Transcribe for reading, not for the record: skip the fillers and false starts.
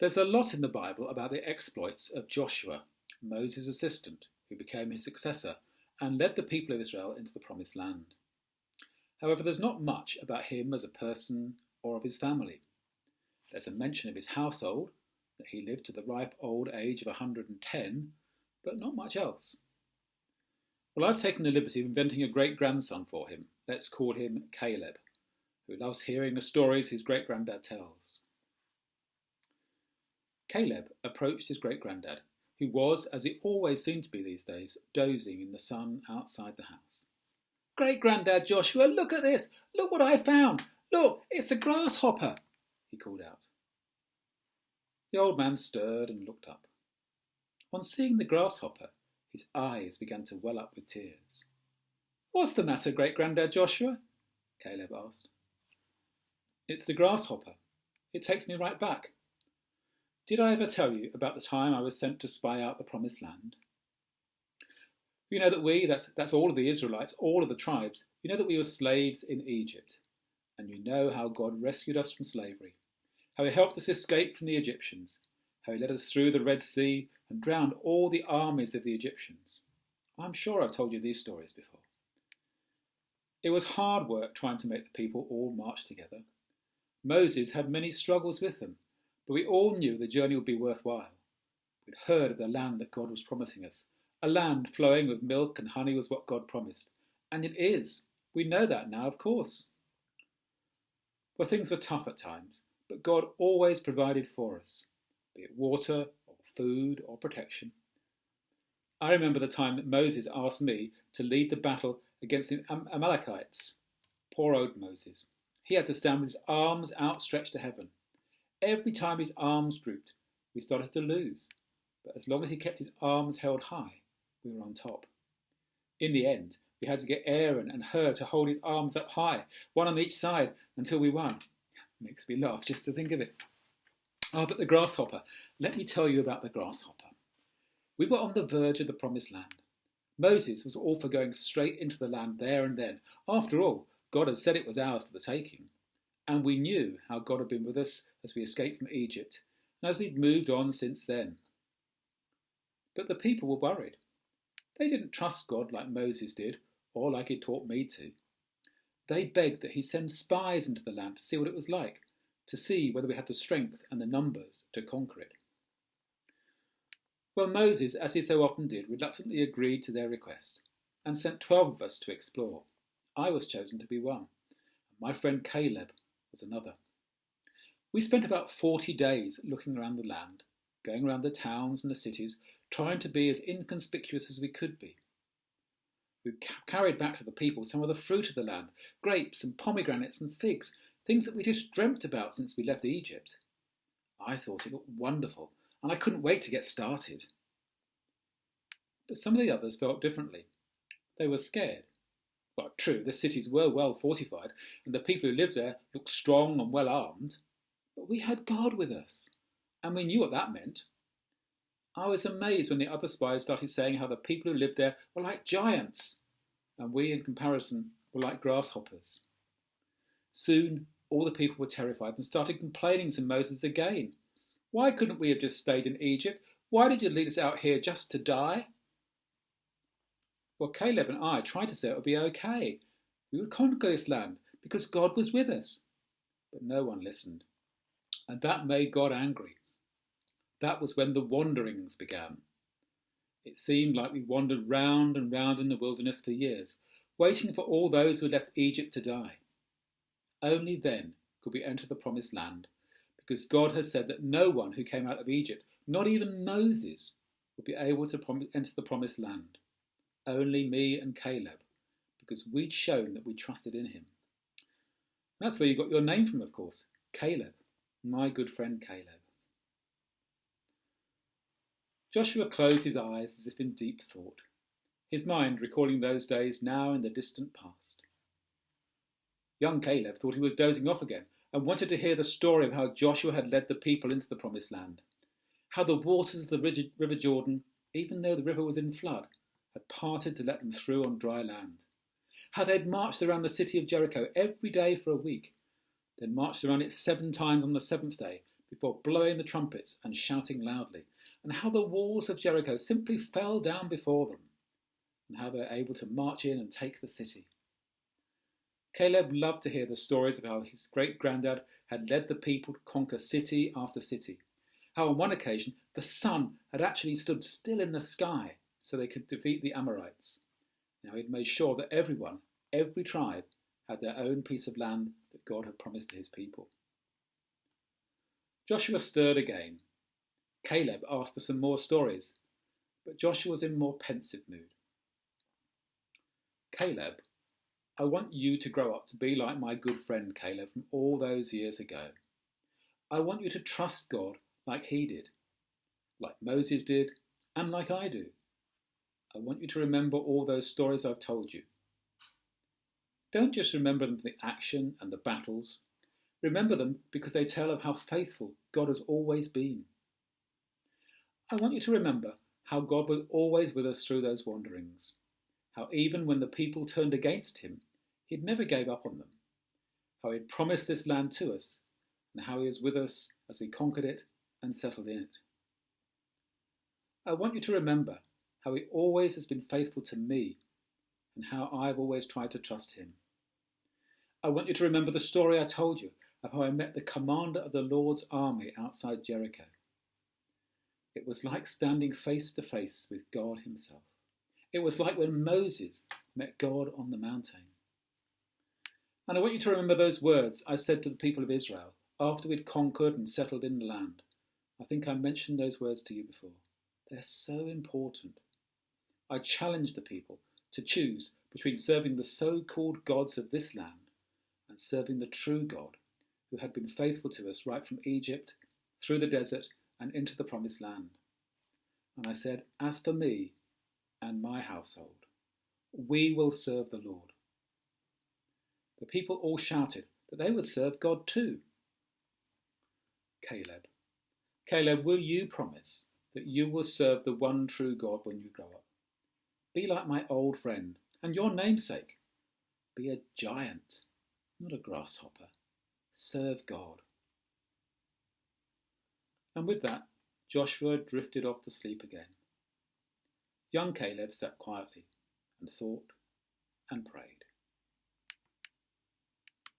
There's a lot in the Bible about the exploits of Joshua, Moses' assistant, who became his successor and led the people of Israel into the Promised Land. However, there's not much about him as a person or of his family. There's a mention of his household, that he lived to the ripe old age of 110, but not much else. Well, I've taken the liberty of inventing a great-grandson for him. Let's call him Caleb, who loves hearing the stories his great-granddad tells. Caleb approached his great-granddad, who was, as it always seemed to be these days, dozing in the sun outside the house. "Great-granddad Joshua, look at this! Look what I found! Look, it's a grasshopper!" he called out. The old man stirred and looked up. On seeing the grasshopper, his eyes began to well up with tears. "What's the matter, great-granddad Joshua?" Caleb asked. "It's the grasshopper. It takes me right back. Did I ever tell you about the time I was sent to spy out the Promised Land? You know that that's all of the Israelites, all of the tribes, you know that we were slaves in Egypt. And you know how God rescued us from slavery, how he helped us escape from the Egyptians, how he led us through the Red Sea and drowned all the armies of the Egyptians. I'm sure I've told you these stories before. It was hard work trying to make the people all march together. Moses had many struggles with them, but we all knew the journey would be worthwhile. We'd heard of the land that God was promising us. A land flowing with milk and honey was what God promised. And it is. We know that now, of course. Well, things were tough at times, but God always provided for us, be it water or food or protection. I remember the time that Moses asked me to lead the battle against the Amalekites. Poor old Moses. He had to stand with his arms outstretched to heaven. Every time his arms drooped, we started to lose. But as long as he kept his arms held high, we were on top. In the end, we had to get Aaron and Hur to hold his arms up high, one on each side, until we won. Makes me laugh just to think of it. Oh, but the grasshopper. Let me tell you about the grasshopper. We were on the verge of the Promised Land. Moses was all for going straight into the land there and then. After all, God had said it was ours for the taking. And we knew how God had been with us as we escaped from Egypt, and as we'd moved on since then. But the people were worried. They didn't trust God like Moses did, or like he taught me to. They begged that he send spies into the land to see what it was like, to see whether we had the strength and the numbers to conquer it. Well, Moses, as he so often did, reluctantly agreed to their requests, and sent 12 of us to explore. I was chosen to be one, and my friend Caleb was another. We spent about 40 days looking around the land, going around the towns and the cities, trying to be as inconspicuous as we could be. We carried back to the people some of the fruit of the land, grapes and pomegranates and figs, things that we just dreamt about since we left Egypt. I thought it looked wonderful, and I couldn't wait to get started. But some of the others felt differently. They were scared. Well, true, the cities were well fortified, and the people who lived there looked strong and well armed. But we had God with us, and we knew what that meant. I was amazed when the other spies started saying how the people who lived there were like giants, and we, in comparison, were like grasshoppers. Soon, all the people were terrified and started complaining to Moses again. Why couldn't we have just stayed in Egypt? Why did you lead us out here just to die? Well, Caleb and I tried to say it would be okay. We would conquer this land because God was with us. But no one listened. And that made God angry. That was when the wanderings began. It seemed like we wandered round and round in the wilderness for years, waiting for all those who had left Egypt to die. Only then could we enter the Promised Land, because God has said that no one who came out of Egypt, not even Moses, would be able to enter the Promised Land. Only me and Caleb, because we'd shown that we trusted in him. That's where you got your name from, of course, Caleb, my good friend Caleb. Joshua closed his eyes as if in deep thought, his mind recalling those days now in the distant past. Young Caleb thought he was dozing off again and wanted to hear the story of how Joshua had led the people into the Promised Land, how the waters of the River Jordan, even though the river was in flood, had parted to let them through on dry land, how they had marched around the city of Jericho every day for a week, then marched around it 7 times on the 7th day before blowing the trumpets and shouting loudly, and how the walls of Jericho simply fell down before them, and how they were able to march in and take the city. Caleb loved to hear the stories of how his great-granddad had led the people to conquer city after city, how on one occasion the sun had actually stood still in the sky so they could defeat the Amorites. Now he'd made sure that everyone, every tribe, had their own piece of land that God had promised to his people. Joshua stirred again. Caleb asked for some more stories, but Joshua was in more pensive mood. Caleb, I want you to grow up to be like my good friend Caleb from all those years ago. I want you to trust God like he did, like Moses did, and like I do. I want you to remember all those stories I've told you. Don't just remember them for the action and the battles. Remember them because they tell of how faithful God has always been. I want you to remember how God was always with us through those wanderings, how even when the people turned against him, he'd never gave up on them, how he'd promised this land to us, and how he is with us as we conquered it and settled in it. I want you to remember how he always has been faithful to me and how I've always tried to trust him. I want you to remember the story I told you of how I met the commander of the Lord's army outside Jericho. It was like standing face to face with God himself. It was like when Moses met God on the mountain. And I want you to remember those words I said to the people of Israel after we'd conquered and settled in the land. I think I mentioned those words to you before. They're so important. I challenged the people to choose between serving the so-called gods of this land and serving the true God who had been faithful to us right from Egypt, through the desert and into the promised land. And I said, as for me and my household, we will serve the Lord. The people all shouted that they would serve God too. Caleb, will you promise that you will serve the one true God when you grow up? Be like my old friend and your namesake. Be a giant, not a grasshopper. Serve God. And with that, Joshua drifted off to sleep again. Young Caleb sat quietly and thought and prayed.